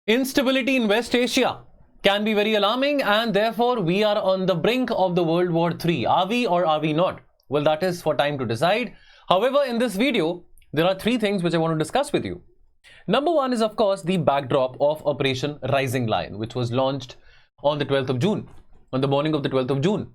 Instability in West Asia can be very alarming, and therefore we are on the brink of the World War III. Are we or are we not? Well, that is for time to decide. However, in this video, there are three things which I want to discuss with you. Number one is, of course, the backdrop of Operation Rising Lion, which was launched on the 12th of June, on the morning of the 12th of June.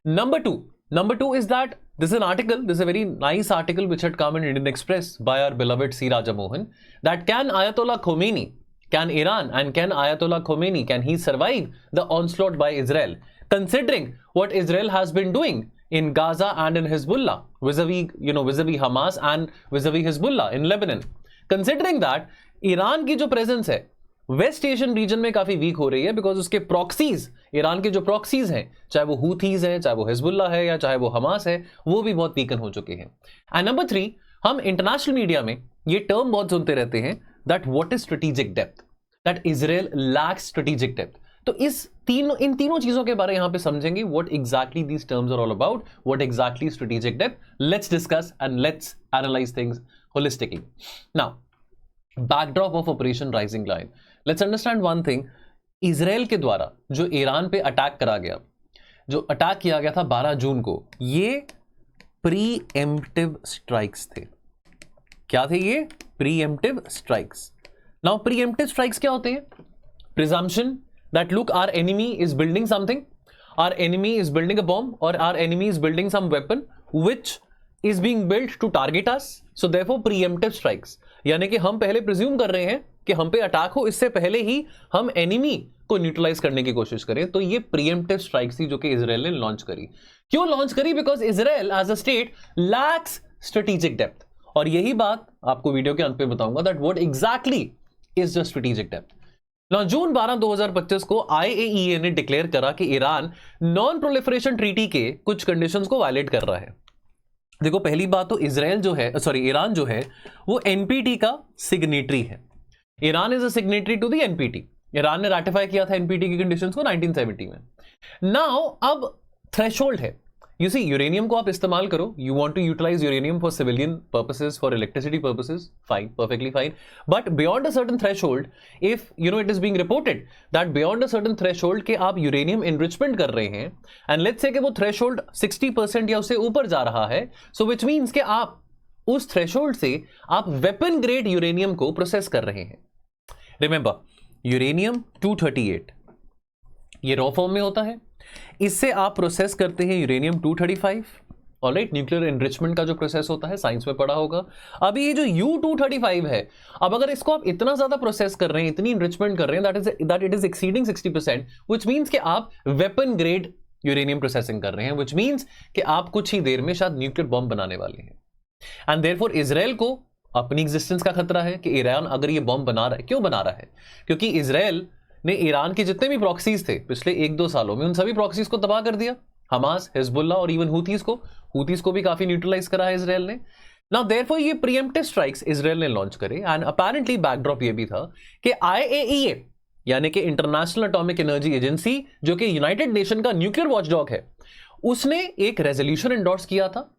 Number two is that this is an article, this is a very nice article which had come in Indian Express by our beloved C. Raja Mohan, that can Ayatollah Khomeini, can Iran and can Ayatollah Khomeini, can he survive the onslaught by Israel, considering what Israel has been doing in Gaza and in Hezbollah, vis-a-vis Hamas and vis-a-vis Hezbollah in Lebanon. Considering that Iran की जो presence है waste Asian region में काफी week हो रही है, because उसके proxies, Iran के जो प्रॉक्सीज हैं, चाहे वो हूथीज हैं, चाहे वो हिजबुल्ला है या चाहे वो हमास है, वो भी बहुत वीकन हो चुके हैं. एंड नंबर थ्री, हम इंटरनेशनल मीडिया में ये टर्म बहुत सुनते रहते हैं that what is strategic depth, that Israel lakhs strategic depth. तो इन तीनों चीजों के बारे में यहां पे समझेंगे what exactly these terms are all about, what exactly strategic depth. Let's discuss and let's analyse things holistically. Now, backdrop of Operation Rising Lion. Let's understand one thing. Israel के द्वारा जो ईरान पे अटैक करा गया, जो attack किया गया था 12 जून को, ये प्रीएम्प्टिव स्ट्राइक्स थे. क्या थे ये? Preemptive strikes. Now preemptive strikes क्या होते हैं? Presumption that look our enemy is building something, our enemy is building a bomb और our enemy is building some weapon which is being built to target us, so therefore preemptive strikes. यानी कि हम पहले presume कर रहे हैं कि हम पे अटैक हो, इससे पहले ही हम एनिमी को न्यूट्रलाइज करने की कोशिश करें. तो ये प्रीएम्प्टिव स्ट्राइक्स थी जो कि इजराइल ने लॉन्च करी. क्यों लॉन्च करी? Because Israel as a state lacks strategic depth. और यही बात आपको वीडियो के अंत पे बताऊंगा that what exactly is the strategic depth. Now, June 12, 2025 को IAEA ने डिक्लेयर करा कि ईरान नॉन प्रोलिफरेशन ट्रीटी के कुछ कंडीशंस को वायलेट कर रहा है. देखो, पहली बात तो ईरान जो है वो एनपीटी का सिग्नेटरी है. Iran is a signatory to the NPT. Iran ने रैटिफाई किया था एनपीटी की कंडीशंस को 1970 में. नाउ अब थ्रेशोल्ड है. यू सी, यूरेनियम को आप इस्तेमाल करो, you want to utilise uranium for civilian purposes, for electricity purposes, fine, perfectly fine. But beyond a certain threshold, if it is being reported that beyond a certain threshold के आप uranium enrichment कर रहे हैं, and let's say कि वो threshold 60% या उससे ऊपर जा रहा है, सो विच मीन्स कि आप उस थ्रेशोल्ड से आप वेपन ग्रेड यूरेनियम को प्रोसेस कर रहे हैं. रिमेंबर, यूरेनियम 238 ये रॉ फॉर्म में होता है, इससे आप प्रोसेस करते हैं यूरेनियम 235. ऑलराइट, न्यूक्लियर एनरिचमेंट का जो प्रोसेस होता है, साइंस में पढ़ा होगा. अभी ये जो U235 है, अब अगर इसको आप इतना ज्यादा प्रोसेस कर रहे हैं, इतनी एनरिचमेंट कर रहे हैं that it is exceeding 60%, which means कि आप वेपन ग्रेड यूरेनियम प्रोसेसिंग कर रहे हैं, व्हिच मींस कि आप कुछ ही देर में शायद न्यूक्लियर बॉम्ब बनाने वाले हैं. एंड देयरफॉर इजराइल को अपनी एग्जिस्टेंस का खतरा है कि ईरान अगर ये बॉम्ब बना रहा है. क्यों बना रहा है? क्योंकि इजराइल ने ईरान के जितने भी प्रॉक्सीज थे पिछले 1-2 सालों में, उन सभी प्रॉक्सीज को तबाह कर दिया. हमास, हिजबुल्ला और इवन हूथीज को भी काफी न्यूट्रलाइज करा है इजराइल ने. नाउ देयरफॉर ये प्रीएम्प्टिव स्ट्राइक्स इजराइल ने लॉन्च करे, एंड अपेरेंटली बैकड्रॉप ये भी था कि IAEA यानी कि इंटरनेशनल एटॉमिक एनर्जी एजेंसी, जो कि यूनाइटेड नेशन का न्यूक्लियर वॉचडॉग है, उसने एक रेजोल्यूशन एंडोर्स किया था,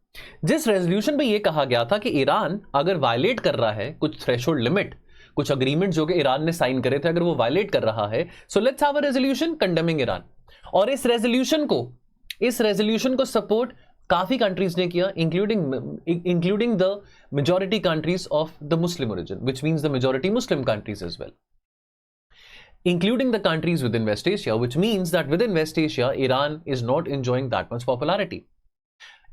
जिस रेजोल्यूशन में यह कहा गया था कि ईरान अगर वायलेट कर रहा है कुछ थ्रेशोल्ड लिमिट, कुछ अग्रीमेंट जो कि ईरान ने साइन करे थे, अगर वो वायलेट कर रहा है, so let's have a resolution condemning Iran. और इस रेजोल्यूशन को सपोर्ट काफी कंट्रीज ने किया, including the majority countries of the Muslim origin, which means the majority Muslim countries as well, including the countries within West Asia, which means that within West Asia, Iran is not enjoying that much popularity.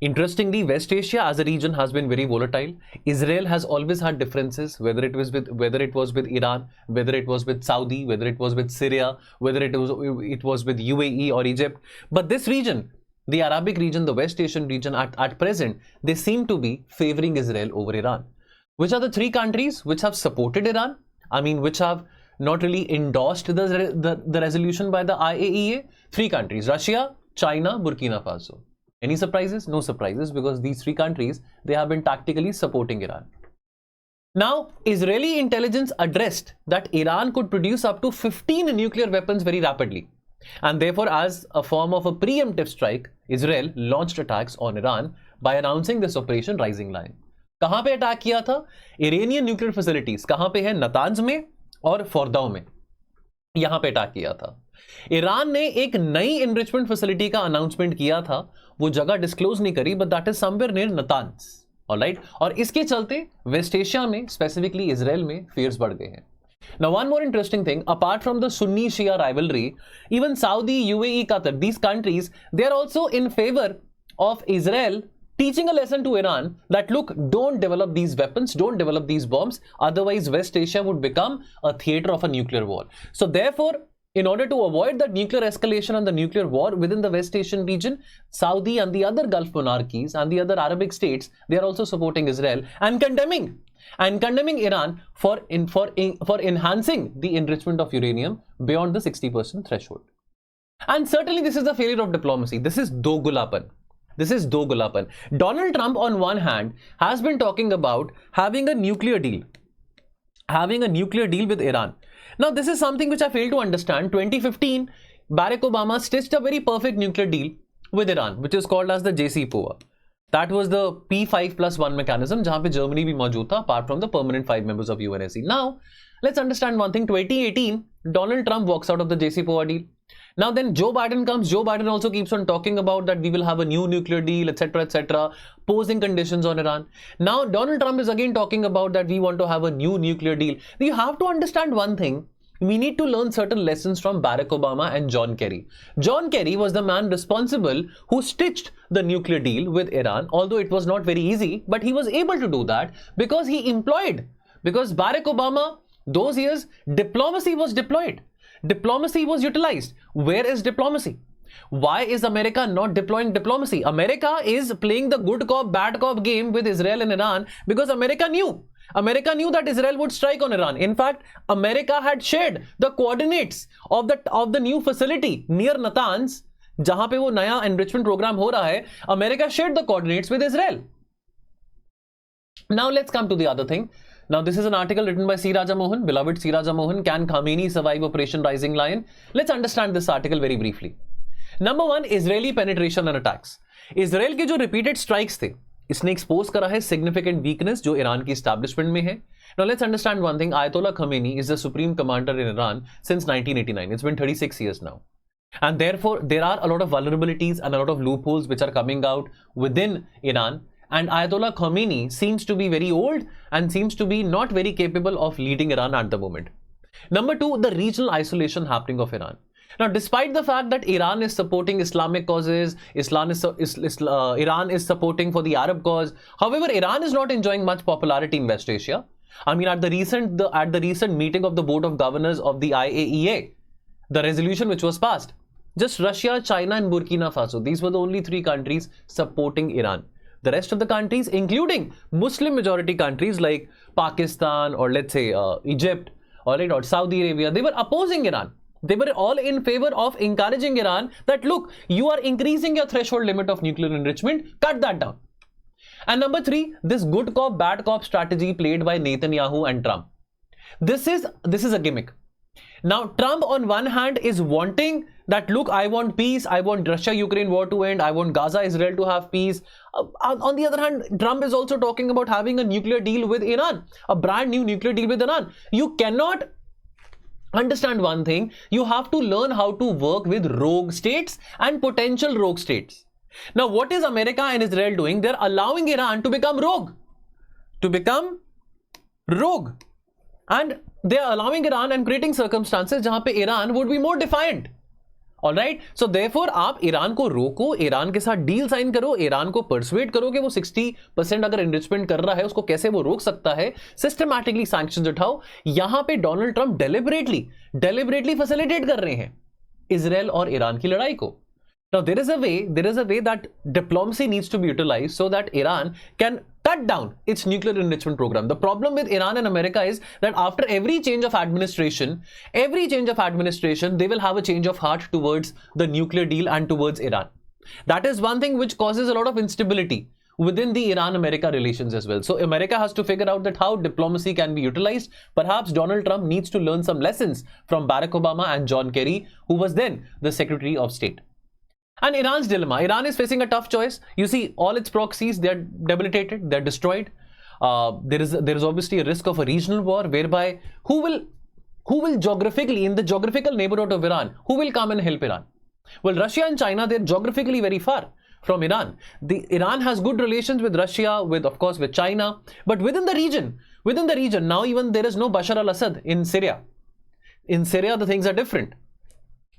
Interestingly, West Asia as a region has been very volatile. Israel has always had differences, whether it was with Iran, whether it was with Saudi, whether it was with Syria, whether it was with UAE or Egypt. But this region, the Arabic region, the West Asian region, at present, they seem to be favoring Israel over Iran. Which are the three countries which have supported Iran? I mean, which have not really endorsed the resolution by the IAEA? 3 countries: Russia, China, Burkina Faso. Any surprises? No surprises, because these 3 countries, they have been tactically supporting Iran. Now, Israeli intelligence addressed that Iran could produce up to 15 nuclear weapons very rapidly. And therefore, as a form of a preemptive strike, Israel launched attacks on Iran by announcing this Operation Rising Lion. कहां पे attack किया था? Iranian nuclear facilities कहां पे है? Natanz में और फोर्दाओ में. यहां पे अटैक किया था। ईरान ने एक नई एनरिचमेंट फैसिलिटी का अनाउंसमेंट किया था, वो जगह डिस्क्लोज नहीं करी, but that is somewhere near Natanz, alright. और इसके चलते वेस्ट एशिया में, स्पेसिफिकली इजराइल में fears बढ़ गए हैं। Now, one more interesting thing, apart from the Sunni-Shia rivalry, even Saudi, UAE, Qatar, these countries, they are also in favor of Israel teaching a lesson to Iran that, look, don't develop these weapons, don't develop these bombs, otherwise West Asia would become a theater of a nuclear war. So therefore, in order to avoid that nuclear escalation and the nuclear war within the West Asian region, Saudi and the other Gulf monarchies and the other Arabic states, they are also supporting Israel and condemning Iran for enhancing the enrichment of uranium beyond the 60% threshold. And certainly this is the failure of diplomacy. This is dogulapan. Donald Trump on one hand has been talking about having a nuclear deal with Iran. Now this is something which I fail to understand. 2015, Barack Obama stitched a very perfect nuclear deal with Iran, which is called as the JCPOA. That was the P5+1 mechanism, जहां पे Germany भी मौजूद था, apart from the permanent 5 members of UNSC. Now, let's understand one thing. 2018, Donald Trump walks out of the JCPOA deal. Now then Joe Biden comes. Joe Biden also keeps on talking about that we will have a new nuclear deal, etc., posing conditions on Iran. Now Donald Trump is again talking about that we want to have a new nuclear deal. You have to understand one thing. We need to learn certain lessons from Barack Obama and John Kerry. John Kerry was the man responsible who stitched the nuclear deal with Iran, although it was not very easy, but he was able to do that because because Barack Obama, those years, diplomacy was deployed. Diplomacy was utilized. Where is diplomacy? Why is America not deploying diplomacy? America is playing the good cop, bad cop game with Israel and Iran because America knew that Israel would strike on Iran. In fact, America had shared the coordinates of the new facility near Natanz, जहां पे वो नया enrichment program हो रहा है. America shared the coordinates with Israel. Now let's come to the other thing. Now this is an article written by C. Raja Mohan, beloved C. Raja Mohan. Can Khamenei survive Operation Rising Lion? Let's understand this article very briefly. Number one, Israeli penetration and attacks. Israel के जो repeated strikes थे, इसने expose करा है significant weakness जो Iran की establishment में है. Now let's understand one thing. Ayatollah Khamenei is the supreme commander in Iran since 1989. It's been 36 years now. And therefore, there are a lot of vulnerabilities and a lot of loopholes which are coming out within Iran. And Ayatollah Khamenei seems to be very old and seems to be not very capable of leading Iran at the moment. Number two, the regional isolation happening of Iran. Now, despite the fact that Iran is supporting Islamic causes, Iran is supporting for the Arab cause. However, Iran is not enjoying much popularity in West Asia. I mean, at the recent meeting of the Board of Governors of the IAEA, the resolution which was passed, just Russia, China, and Burkina Faso, these were the only three countries supporting Iran. The rest of the countries, including Muslim majority countries like Pakistan or let's say Egypt or Saudi Arabia, they were opposing Iran. They were all in favor of encouraging Iran that, look, you are increasing your threshold limit of nuclear enrichment, cut that down. And number three, this good cop, bad cop strategy played by Netanyahu and Trump. This is a gimmick. Now, Trump on one hand is wanting that, look, I want peace, I want Russia-Ukraine war to end, I want Gaza-Israel to have peace. On the other hand, Trump is also talking about having a nuclear deal with Iran, a brand new nuclear deal with Iran. You cannot understand one thing, you have to learn how to work with rogue states and potential rogue states. Now, what is America and Israel doing? They're allowing Iran to become rogue. And they're allowing Iran and creating circumstances जहां पे Iran would be more defiant. Alright? So therefore, आप Iran को रोको, Iran के साथ deal sign करो, Iran को persuade करो कि वो 60% अगर इन्रिचमेंट कर रहा है, उसको कैसे वो रोक सकता है, सिस्टमैटिकली सैंक्शंस उठाओ. यहां पे डोनाल्ड ट्रंप डेलिबरेटली फैसिलिटेट कर रहे हैं इजराइल और ईरान की लड़ाई को. Now there is a way that diplomacy needs to be utilized so that Iran can cut down its nuclear enrichment program. The problem with Iran and America is that after every change of administration, they will have a change of heart towards the nuclear deal and towards Iran. That is one thing which causes a lot of instability within the Iran-America relations as well. So America has to figure out that how diplomacy can be utilized. Perhaps Donald Trump needs to learn some lessons from Barack Obama and John Kerry, who was then the Secretary of State. And Iran's dilemma. Iran is facing a tough choice. You see, all its proxies, they're debilitated, they're destroyed. There is obviously a risk of a regional war whereby who will who will geographically, in the geographical neighborhood of Iran, who will come and help Iran? Well, Russia and China, they're geographically very far from Iran. Iran has good relations with Russia, of course, with China, but within the region, now even there is no Bashar al-Assad in Syria. In Syria, the things are different.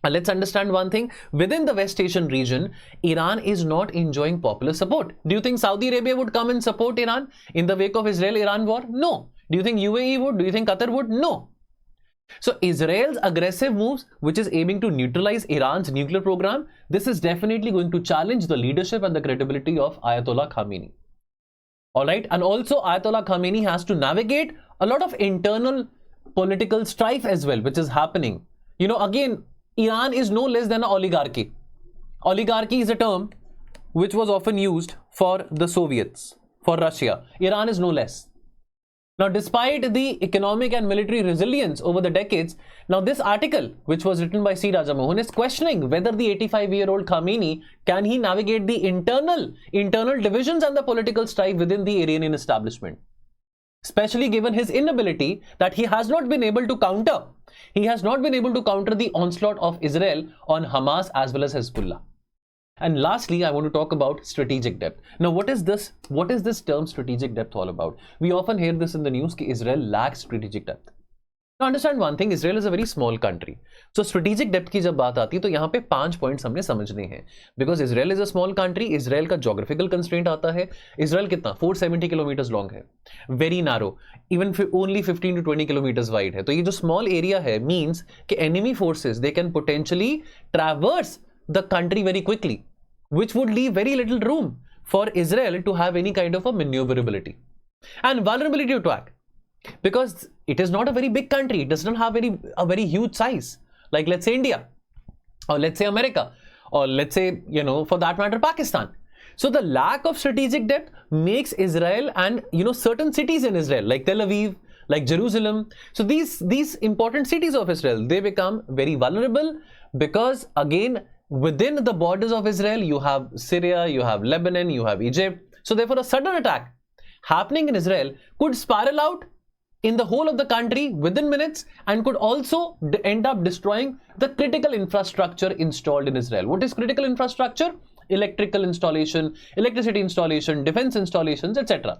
And let's understand one thing. Within the West Asian region, Iran is not enjoying popular support. Do you think Saudi Arabia would come and support Iran in the wake of Israel-Iran war? No. Do you think UAE would? Do you think Qatar would? No. So Israel's aggressive moves, which is aiming to neutralize Iran's nuclear program, this is definitely going to challenge the leadership and the credibility of Ayatollah Khamenei. Alright, and also Ayatollah Khamenei has to navigate a lot of internal political strife as well, which is happening. You know, again, Iran is no less than an oligarchy. Oligarchy is a term which was often used for the Soviets, for Russia. Iran is no less. Now, despite the economic and military resilience over the decades, now this article, which was written by C. Rajamohan, is questioning whether the 85-year-old Khamenei, can he navigate the internal divisions and the political strife within the Iranian establishment, especially given his inability that he has not been able to counter. He has not been able to counter the onslaught of Israel on Hamas as well as Hezbollah. And lastly, I want to talk about strategic depth. Now, what is this term strategic depth all about? We often hear this in the news that Israel lacks strategic depth. Now, understand one thing, Israel is a very small country. So, strategic depth की जब बात आती है तो यहाँ पे 5 points हमने समझने हैं. Because Israel is a small country, Israel का geographical constraint आता है. Israel कितना? 470 kilometers long है. Very narrow. Even only 15 to 20 kilometers wide है. तो ये जो small area है means कि enemy forces, they can potentially traverse the country very quickly, which would leave very little room for Israel to have any kind of a maneuverability and vulnerability to attack, because it is not a very big country. It does not have a very huge size, like let's say India, or let's say America, or let's say, you know, for that matter, Pakistan. So the lack of strategic depth makes Israel and, you know, certain cities in Israel, like Tel Aviv, like Jerusalem, so these important cities of Israel, they become very vulnerable, because again, within the borders of Israel, you have Syria, you have Lebanon, you have Egypt. So therefore, a sudden attack happening in Israel could spiral out in the whole of the country within minutes, and could also end up destroying the critical infrastructure installed in Israel. What is critical infrastructure? Electrical installation, electricity installation, defense installations, etc.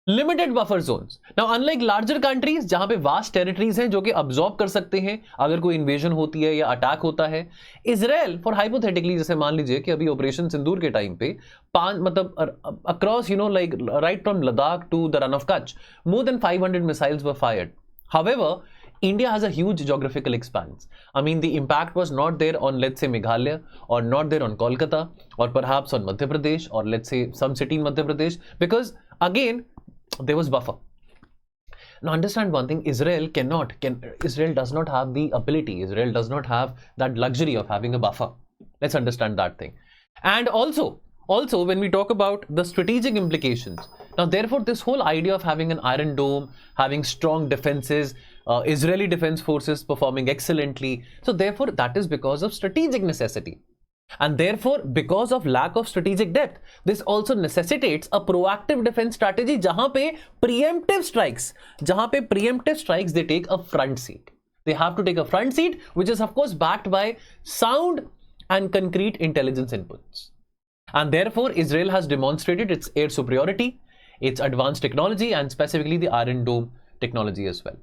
Limited buffer zones. Now, unlike larger countries, जहां पे vast territories हैं जो कि absorb कर सकते हैं अगर कोई invasion होती है या attack होता है, Israel, for hypothetically, जैसे मान लीजिए कि अभी ऑपरेशन सिंदूर के टाइम पे मतलब across, you know, like right from Ladakh to the Run of Kutch, more than 500 missiles were fired. However, India has a huge geographical expanse. I mean, the impact was not there on, let's say, Meghalaya, or not there on Kolkata, or perhaps on Madhya Pradesh, or let's say some city in Madhya Pradesh, because again, there was buffer. Now understand one thing, Israel does not have the ability, Israel does not have that luxury of having a buffer. Let's understand that thing. And also when we talk about the strategic implications, now therefore this whole idea of having an iron dome, having strong defenses, Israeli defense forces performing excellently, so therefore that is because of strategic necessity. And therefore, because of lack of strategic depth, this also necessitates a proactive defense strategy jahan pe preemptive strikes, they take a front seat. They have to take a front seat, which is of course backed by sound and concrete intelligence inputs. And therefore, Israel has demonstrated its air superiority, its advanced technology, and specifically the Iron Dome technology as well.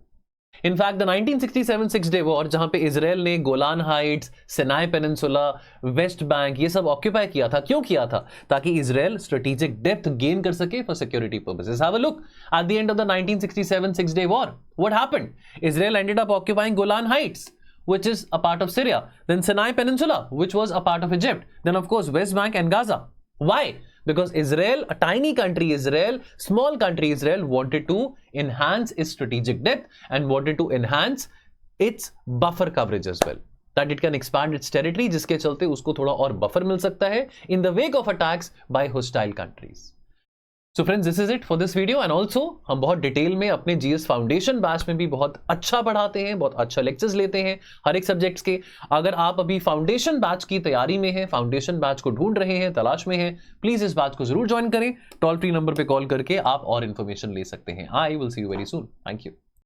In fact, the 1967 Six-Day War, जहां पे Israel ने Golan Heights, Sinai peninsula, West Bank ये सब occupy किया था, क्यों किया था? ताकि इजराइल स्ट्रेटेजिक डेप्थ गेन कर सके for security purposes. Have a look at the end of the 1967 Six-Day War. What happened? Israel ended up occupying Golan Heights, which is a part of Syria, then Sinai Peninsula, which was a part of Egypt, then of course West Bank and Gaza. Why? Because Israel, a tiny country Israel, small country Israel, wanted to enhance its strategic depth and wanted to enhance its buffer coverage as well, that it can expand its territory, जिसके चलते उसको थोड़ा और buffer मिल सकता है in the wake of attacks by hostile countries. So friends, this is it for this video, and also हम बहुत detail में अपने GS फाउंडेशन बैच में भी बहुत अच्छा पढ़ाते हैं, बहुत अच्छा लेक्चर्स लेते हैं हर एक सब्जेक्ट्स के. अगर आप अभी फाउंडेशन बैच की तैयारी में हैं, फाउंडेशन बैच को ढूंढ रहे हैं, तलाश में हैं, प्लीज इस बैच को जरूर ज्वाइन करें. टोल फ्री नंबर पे कॉल करके आप और इन्फॉर्मेशन ले सकते हैं. I will see you very soon. Thank you.